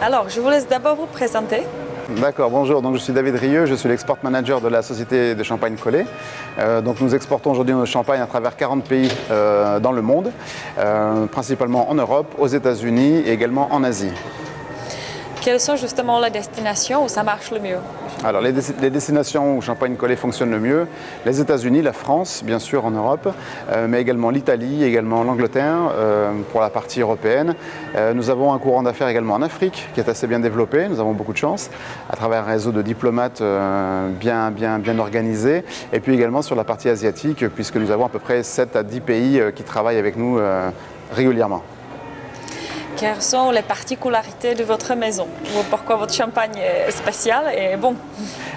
Alors, je vous laisse d'abord vous présenter. D'accord, bonjour, donc je suis David Rieux, je suis l'export manager de la société de champagne Collet. Donc nous exportons aujourd'hui nos champagnes à travers 40 pays dans le monde, principalement en Europe, aux États-Unis et également en Asie. Quelles sont justement les destinations où ça marche le mieux? Alors les destinations où Champagne Collet fonctionne le mieux, les États-Unis, la France, bien sûr en Europe, mais également l'Italie, également l'Angleterre pour la partie européenne. Nous avons un courant d'affaires également en Afrique qui est assez bien développé, nous avons beaucoup de chance, à travers un réseau de diplomates bien organisé, et puis également sur la partie asiatique, puisque nous avons à peu près 7 à 10 pays qui travaillent avec nous régulièrement. Quelles sont les particularités de votre maison? Pourquoi votre champagne est spécial et bon?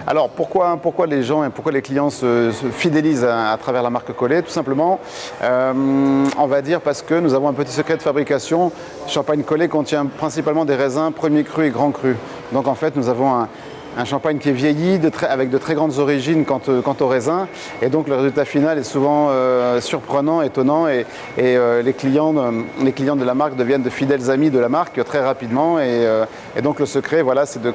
Alors pourquoi les gens et pourquoi les clients se fidélisent à travers la marque Collet? Tout simplement, on va dire parce que nous avons un petit secret de fabrication. Champagne Collet contient principalement des raisins premiers crus et grands crus. Donc en fait nous avons un champagne qui est vieilli avec de très grandes origines quant au raisin, et donc le résultat final est souvent surprenant, étonnant, et les clients de la marque deviennent de fidèles amis de la marque très rapidement, et donc le secret, voilà, c'est de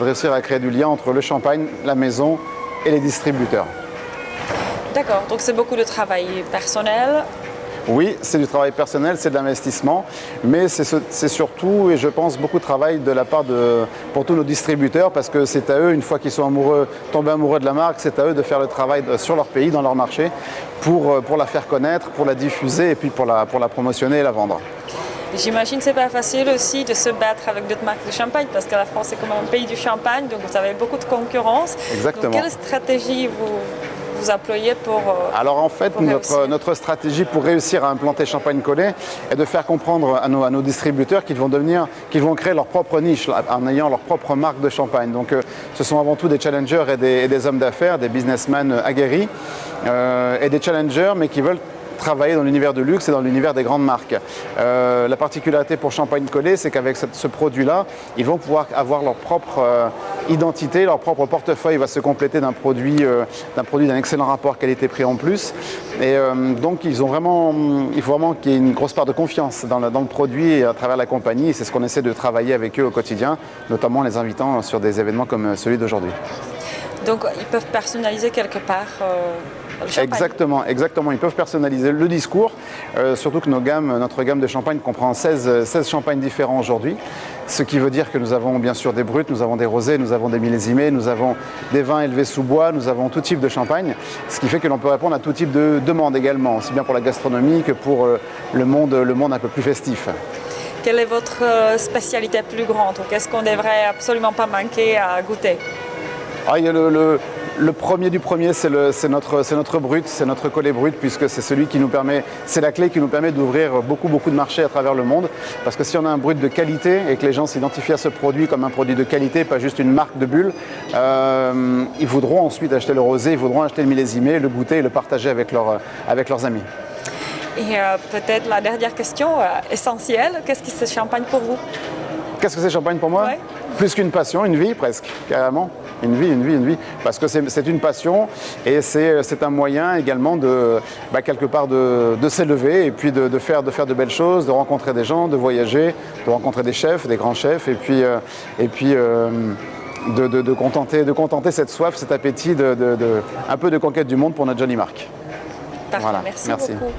réussir à créer du lien entre le champagne, la maison et les distributeurs. D'accord, donc c'est beaucoup de travail personnel. Oui, c'est du travail personnel, c'est de l'investissement, mais c'est surtout, et je pense, beaucoup de travail de la part pour tous nos distributeurs, parce que c'est à eux, une fois qu'ils sont tombés amoureux de la marque, c'est à eux de faire le travail sur leur pays, dans leur marché, pour la faire connaître, pour la diffuser et puis pour la promotionner et la vendre. J'imagine que c'est pas facile aussi de se battre avec d'autres marques de champagne, parce que la France est comme un pays du champagne, donc vous avez beaucoup de concurrence. Exactement. Donc, quelle stratégie vous employez pour Alors en fait, notre stratégie pour réussir à implanter Champagne Collet est de faire comprendre à nos distributeurs qu'ils vont créer leur propre niche en ayant leur propre marque de champagne. Donc ce sont avant tout des challengers et des hommes d'affaires, des businessmen aguerris et des challengers, mais qui veulent travailler dans l'univers de luxe et dans l'univers des grandes marques. La particularité pour Champagne Collet, c'est qu'avec ce produit-là, ils vont pouvoir avoir leur propre identité, leur propre portefeuille va se compléter d'un produit d'un excellent rapport qualité-prix en plus. Et donc il faut vraiment qu'il y ait une grosse part de confiance dans le produit et à travers la compagnie. C'est ce qu'on essaie de travailler avec eux au quotidien, notamment en les invitant sur des événements comme celui d'aujourd'hui. Donc ils peuvent personnaliser quelque part le champagne. Exactement. Ils peuvent personnaliser le discours, surtout que notre gamme de champagne comprend 16 champagnes différents aujourd'hui, ce qui veut dire que nous avons bien sûr des bruts, nous avons des rosés, nous avons des millésimés, nous avons des vins élevés sous bois, nous avons tout type de champagne, ce qui fait que l'on peut répondre à tout type de demandes également, aussi bien pour la gastronomie que pour le monde un peu plus festif. Quelle est votre spécialité plus grande? Qu'est-ce qu'on ne devrait absolument pas manquer à goûter? Il y a le premier du premier, c'est notre brut, c'est notre Collet brut, puisque c'est la clé qui nous permet d'ouvrir beaucoup de marchés à travers le monde. Parce que si on a un brut de qualité et que les gens s'identifient à ce produit comme un produit de qualité, pas juste une marque de bulle, ils voudront ensuite acheter le rosé, ils voudront acheter le millésimé, le goûter et le partager avec leurs amis. Et peut-être la dernière question essentielle, qu'est-ce que c'est champagne pour vous? Qu'est-ce que c'est champagne pour moi? Ouais. Plus qu'une passion, une vie presque, carrément. Une vie. Parce que c'est une passion et c'est un moyen également quelque part de s'élever et puis de faire de belles choses, de rencontrer des gens, de voyager, de rencontrer des chefs, des grands chefs, et puis de contenter cette soif, cet appétit un peu de conquête du monde pour notre jolie marque. Parfait, Voilà, merci beaucoup.